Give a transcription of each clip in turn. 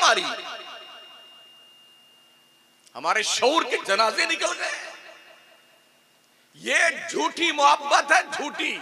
हमारी, हमारे शऊर के जनाजे निकल गए। ये झूठी मोहब्बत है, झूठी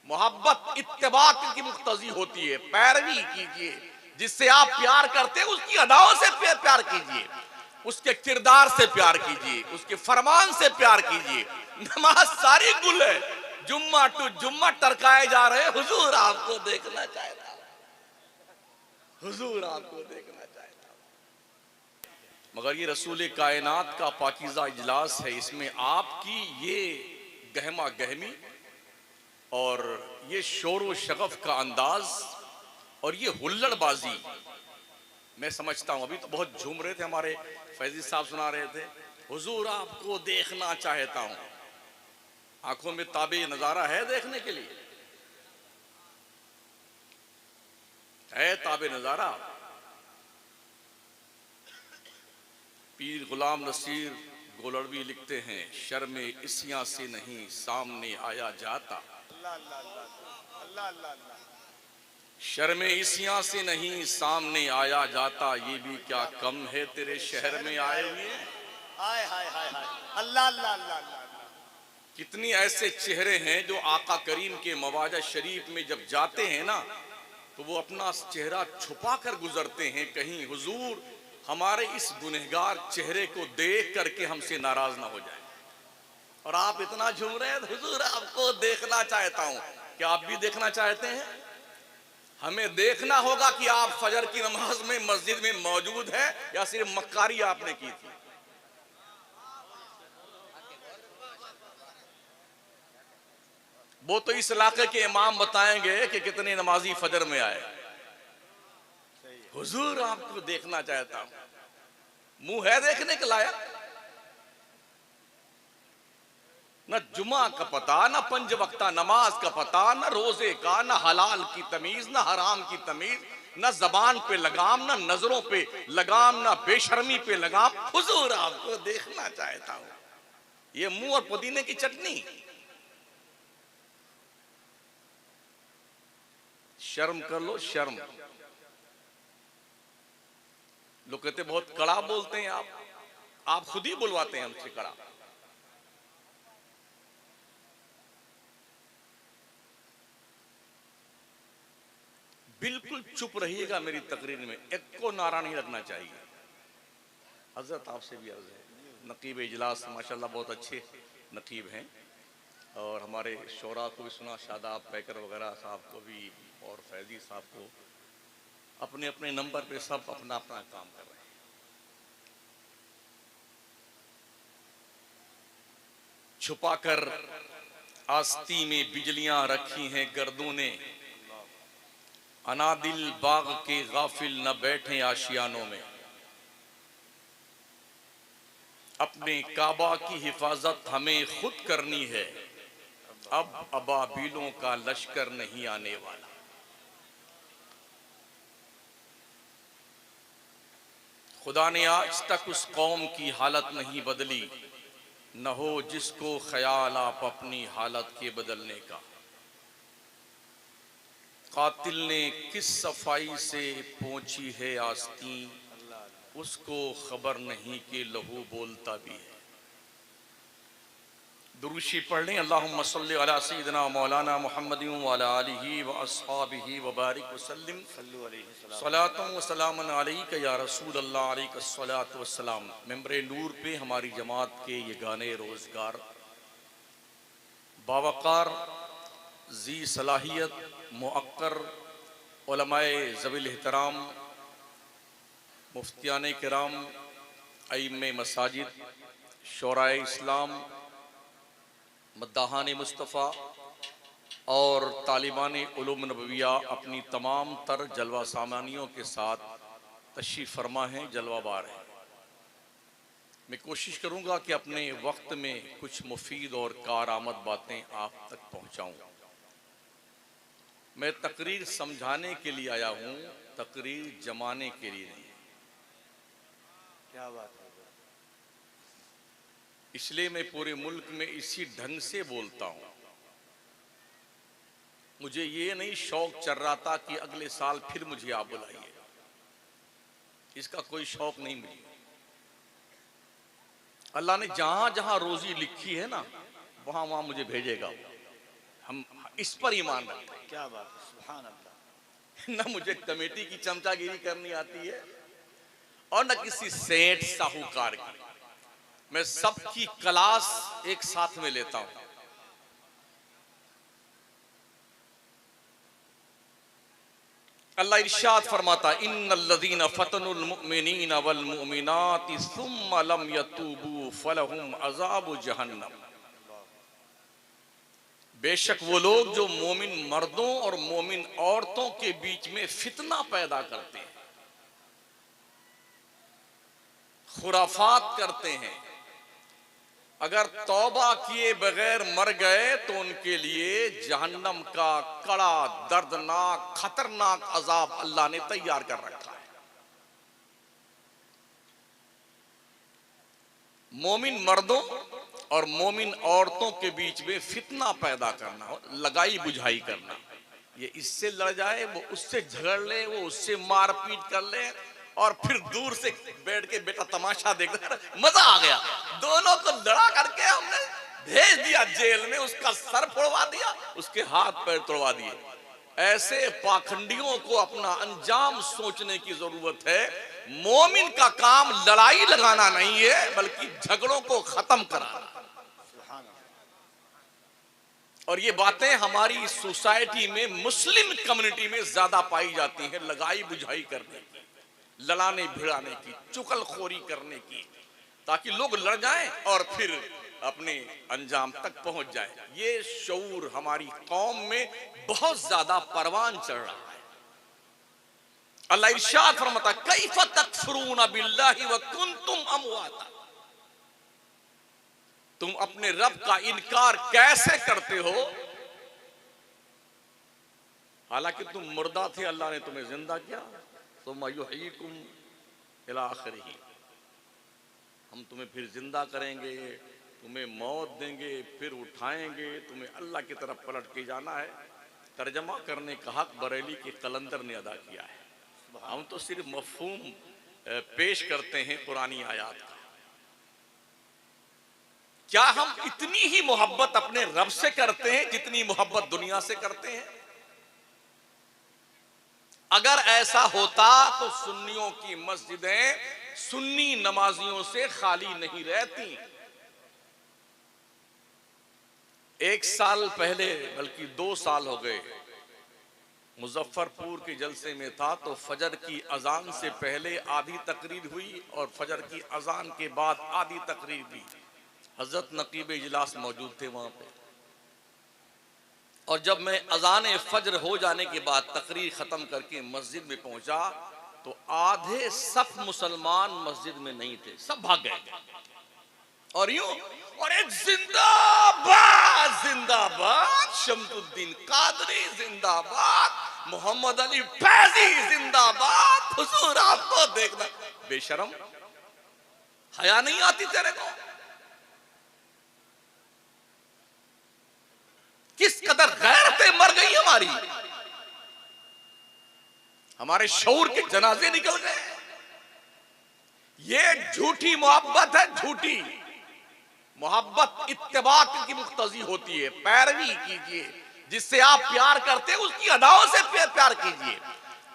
मोहब्बत इत्तेबा की मुक्तजी होती है। पैरवी कीजिए, जिससे आप प्यार करते हैं उसकी अदाओं से प्यार कीजिए, उसके किरदार से प्यार कीजिए, उसके फरमान से प्यार कीजिए। नमाज सारी गुल है, जुम्मा टू जुम्मा टरकाए जा रहे हैं। हुजूर आपको देखना चाहता हूं, हुजूर आपको देखना चाहता हूं। मगर ये रसूल कायनात का पाकीज़ा इजलास है, इसमें आपकी ये गहमा गहमी और ये शोर व शगफ का अंदाज और ये हुल्लड़बाजी मैं समझता हूं। अभी तो बहुत झूम रहे थे, हमारे फैजी साहब सुना रहे थे, हुजूर आपको देखना चाहता हूं। आंखों में ताबे नजारा है देखने के लिए, है ताबे नजारा। पीर गुलाम नसीर गोलड़वी लिखते हैं, शर्म इसियां से नहीं सामने आया जाता, शर्म इसियां से नहीं सामने आया जाता, ये भी क्या कम है तेरे शहर में आए हुए। हाय हाय हाय हाय, अल्लाह अल्लाह अल्लाह। कितनी ऐसे चेहरे हैं जो आका करीम के मवाजा शरीफ में जब जाते हैं ना, तो वो अपना चेहरा छुपा कर गुजरते हैं, कहीं हुजूर हमारे इस गुनहगार चेहरे को देख करके हमसे नाराज ना हो जाए। और आप इतना झूम रहे हैं, हुजूर आपको देखना चाहता हूं। क्या आप भी देखना चाहते हैं? हमें देखना होगा कि आप फजर की नमाज में मस्जिद में मौजूद हैं या सिर्फ मक्कारी आपने की थी। वो तो इस इलाके के इमाम बताएंगे कि कितने नमाजी फजर में आए। हुजूर आपको देखना चाहता हूं, मुंह है देखने के लायक? न जुमा का पता, न पंज वक्ता नमाज का पता, न रोजे का, न हलाल की तमीज, न हराम की तमीज, न जबान पे लगाम, न नजरों पे लगाम, न बेशर्मी पे लगाम। हुजूर आपको देखना चाहता हूं। ये मुंह और पुदीने की चटनी। शर्म कर लो, शर्म। लोग कहते बहुत कड़ा बोलते हैं आप खुद ही बुलवाते हैं हमसे कड़ा। बिल्कुल चुप रहिएगा मेरी तकरीर में, एक को नारा नहीं लगना चाहिए। हजरत आपसे भी अर्ज है, नकीब इजलास माशाल्लाह बहुत अच्छे नकीब हैं, और हमारे शोरा को भी सुना, शादाब पैकर वगैरह साहब को भी और फैजी साहब को, अपने अपने नंबर पे सब अपना अपना काम कर रहे हैं। छुपाकर आस्ती में बिजलियां रखी हैं गर्दों ने, अनादिल बाग के गाफिल न बैठे आशियानों में। अपने काबा की हिफाजत हमें खुद करनी है, अब अबाबीलों का लश्कर नहीं आने वाला। खुदा ने आज तक उस कौम की हालत नहीं बदली, न हो जिसको ख्याल आप अपनी हालत के बदलने का। कातिल ने किस सफाई से पहुंची है आस्तीं, उसको खबर नहीं कि लहू बोलता भी है। दुरूशी पढ़ लें, अल्लाहुम्मा सल्ली अला सय्यिदिना मौलाना मुहम्मदिन व अला आलिहि व अस्हाबिहि व बारिक वसल्लिम सलातन व सलामन अलैका या रसूल अल्लाह अलैका सलातु व सलाम। मेंबर नूर पे हमारी जमात के ये गाने रोजगार बावकार जी सलाहियत मुअक्कर उलमाए ज़वील एहतराम, मुफ्तियान किराम, अइम्मे मसाजिद, शोराए इस्लाम, मद्दाहान मुस्तफ़ा और तालिबान उलूम नबविया अपनी तमाम तर जलवा सामानियों के साथ तशरीफ़ फरमा हैं, जलवाबार हैं। मैं कोशिश करूँगा कि अपने वक्त में कुछ मुफीद और कारआमद बातें आप तक पहुँचाऊँ। मैं तकरीर समझाने के लिए आया हूँ, तकरीर जमाने के लिए नहीं। क्या बात है। इसलिए मैं पूरे मुल्क में इसी ढंग से बोलता हूँ। मुझे ये नहीं शौक चल रहा था कि अगले साल फिर मुझे आप बुलाइए। इसका कोई शौक नहीं मुझे। अल्लाह ने जहां जहां रोजी लिखी है ना, वहां वहां मुझे भेजेगा। हम इस पर ईमान रखते हैं। क्या बात है, सुभान अल्लाह। ना मुझे कमेटी की चमचागिरी करनी आती है और न किसी सेठ साहूकार की। मैं सबकी क्लास एक साथ में लेता हूं। अल्लाह इरशाद फरमाता, इन्नल्लज़ीना फतनुल मुमिनीना वल मुमिनाति सुम्मा लम यतूबू फलहुम अज़ाबु जहन्नम। बेशक वो लोग जो मोमिन मर्दों और मोमिन औरतों के बीच में फितना पैदा करते हैं, खुराफात करते हैं, अगर तौबा किए बगैर मर गए तो उनके लिए जहन्नम का कड़ा दर्दनाक खतरनाक अजाब अल्लाह ने तैयार कर रखा है। मोमिन मर्दों और मोमिन औरतों के बीच में फितना पैदा करना, लगाई बुझाई करना, ये इससे लड़ जाए, वो उससे झगड़ ले, वो उससे मारपीट कर ले और फिर दूर से बैठ के बेटा तमाशा देखना, मजा आ गया। दोनों को लड़ा करके हमने भेज दिया जेल में, उसका सर फोड़वा दिया, उसके हाथ पैर तोड़वा दिए। ऐसे पाखंडियों को अपना अंजाम सोचने की जरूरत है। मोमिन का काम लड़ाई लगाना नहीं है, बल्कि झगड़ों को खत्म कराना। और ये बातें हमारी सोसाइटी में, मुस्लिम कम्युनिटी में ज्यादा पाई जाती हैं, लगाई बुझाई करने की, लड़ाने भिड़ाने की, चुगलखोरी करने की, ताकि लोग लड़ जाएं और फिर अपने अंजाम तक पहुंच जाए। ये शऊर हमारी कौम में बहुत ज्यादा परवान चढ़ रहा है। अल्लाह इरशाद फरमाता, कैफ तकफुरून बिल्लाहि व कुंतुम अमवाता। तुम अपने रब का इनकार कैसे करते हो, हालांकि तुम मुर्दा थे, अल्लाह ने तुम्हें जिंदा किया। सुम्मा युहयीकुम इला आखिरिही, हम तुम्हें फिर जिंदा करेंगे, तुम्हें मौत देंगे, फिर उठाएंगे, तुम्हें अल्लाह की तरफ पलट के जाना है। तर्जमा करने का हक बरेली के कलंदर ने अदा किया है। हम तो सिर्फ मफहूम पेश करते हैं कुरानी आयात का। क्या हम इतनी ही मोहब्बत अपने रब से करते हैं जितनी मोहब्बत दुनिया से करते हैं? अगर ऐसा होता तो सुन्नियों की मस्जिदें सुन्नी नमाजियों से खाली नहीं रहती। एक साल पहले, बल्कि 2 साल हो गए, मुजफ्फरपुर के जलसे में था तो फजर की अजान से पहले आधी तकरीर हुई और फजर की अजान के बाद आधी तकरीर दी। हजरत नकीब इजलास मौजूद थे वहां पे। और जब मैं अजान फजर हो जाने के बाद तकरीर खत्म करके मस्जिद में पहुंचा तो आधे सफ मुसलमान मस्जिद में नहीं थे, सब भाग गए। और यूं, और एक जिंदाबाद जिंदाबाद शमसुद्दीन कादरी जिंदाबाद, मोहम्मद अली फैजी जिंदाबाद। हुजूर आपको देखना, बेशरम, हया नहीं आती तेरे को? किस कदर गैरतें मर गई हमारी, हमारे शऊर के जनाजे निकल गए। ये झूठी मोहब्बत है, झूठी मोहब्बत इत्तिबा की मुक्तजी होती है। पैरवी कीजिए, जिससे आप प्यार करते हैं उसकी अदाओं से प्यार कीजिए,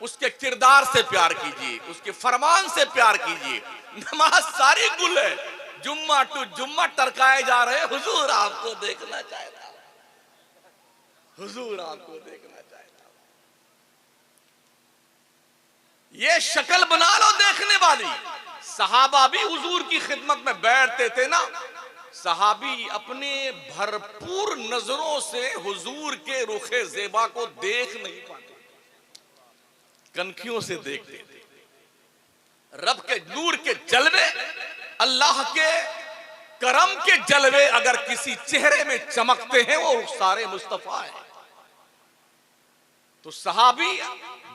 उसके किरदार से प्यार कीजिए, उसके फरमान से प्यार कीजिए। नमाज सारी गुल है, जुम्मा टू जुम्मा टरकाए जा रहे। हुजूर आपको देखना चाहता, हुजूर आपको देखना चाहता। ये शक्ल बना लो देखने वाली। सहाबा भी हुजूर की खिदमत में बैठते थे ना, सहाबी अपने भरपूर नजरों से हुजूर के रुखे ज़ेबा को देख नहीं पाते, कनखियों से देखते थे। रब के नूर के जलवे, अल्लाह के करम के जलवे अगर किसी चेहरे में चमकते हैं वो सारे मुस्तफा है। तो सहाबी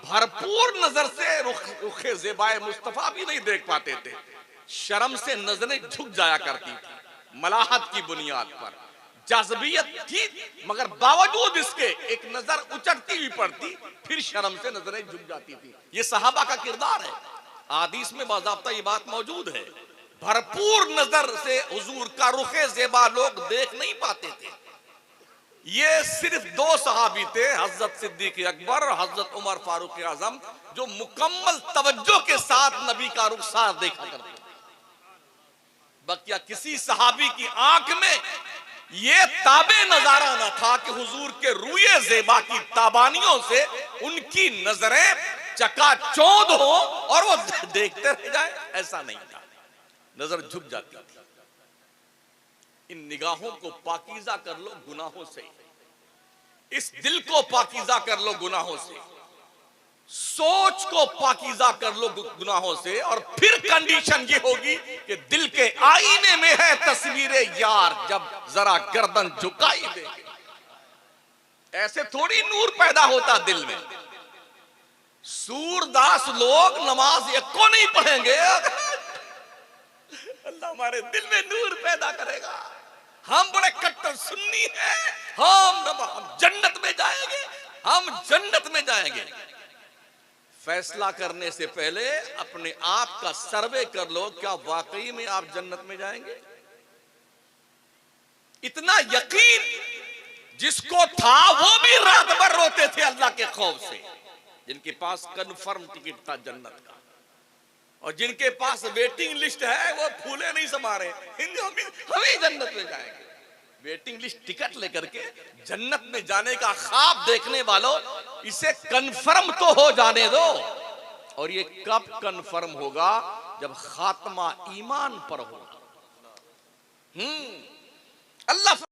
भरपूर नजर से रुखे ज़ेबाए मुस्तफा भी नहीं देख पाते थे, शर्म से नजरें झुक जाया करती थी। मलाहत की बुनियाद पर जाज़बियत थी, मगर बावजूद इसके एक नजर उचटती हुई पड़ती, फिर शर्म से नजरें झुक जाती थी। ये सहाबा का किरदार है। हादीस में बाज़ाब्ता ये बात मौजूद है, भरपूर नजर से हुजूर का रुखे ज़ेबा लोग देख नहीं पाते थे। ये सिर्फ दो सहाबी थे, हजरत सिद्दीक अकबर, हजरत उमर फारूक आजम, जो मुकम्मल तवज्जो के साथ नबी का रुखसार देखा करते थे। बकिया किसी सहाबी की आंख में ये ताबे नजारा न था कि हुजूर के रूए ज़ेबा की ताबानियों से उनकी नजरें चकाचौंध हो और वो देखते रह जाए, ऐसा नहीं था। नजर झुक जाती थी। इन निगाहों को पाकीज़ा कर लो गुनाहों से, इस दिल को पाकीज़ा कर लो गुनाहों से, सोच को पाकीज़ा कर लो गुनाहों से, और फिर कंडीशन ये होगी कि दिल के आईने में है तस्वीरे यार, जब जरा गर्दन झुकाई देंगे। ऐसे थोड़ी नूर पैदा होता दिल में। सूरदास लोग नमाज एक को नहीं पढ़ेंगे, अल्लाह हमारे दिल में नूर पैदा करेगा। हम बड़े कट्टर सुन्नी हैं, हम जन्नत में जाएंगे, हम जन्नत में जाएंगे। फैसला करने से पहले अपने आप का सर्वे कर लो, क्या वाकई में आप जन्नत में जाएंगे? इतना यकीन जिसको था वो भी रात भर रोते थे अल्लाह के खौफ से, जिनके पास कन्फर्म टिकट था जन्नत का, और जिनके पास वेटिंग लिस्ट है वो फूले नहीं समा रहे, हम ही जन्नत में जाएंगे। वेटिंग लिस्ट टिकट लेकर के जन्नत में जाने का ख्वाब देखने वालों, इसे कन्फर्म तो हो जाने दो। और ये कब कन्फर्म होगा? जब खात्मा ईमान पर होगा। अल्लाह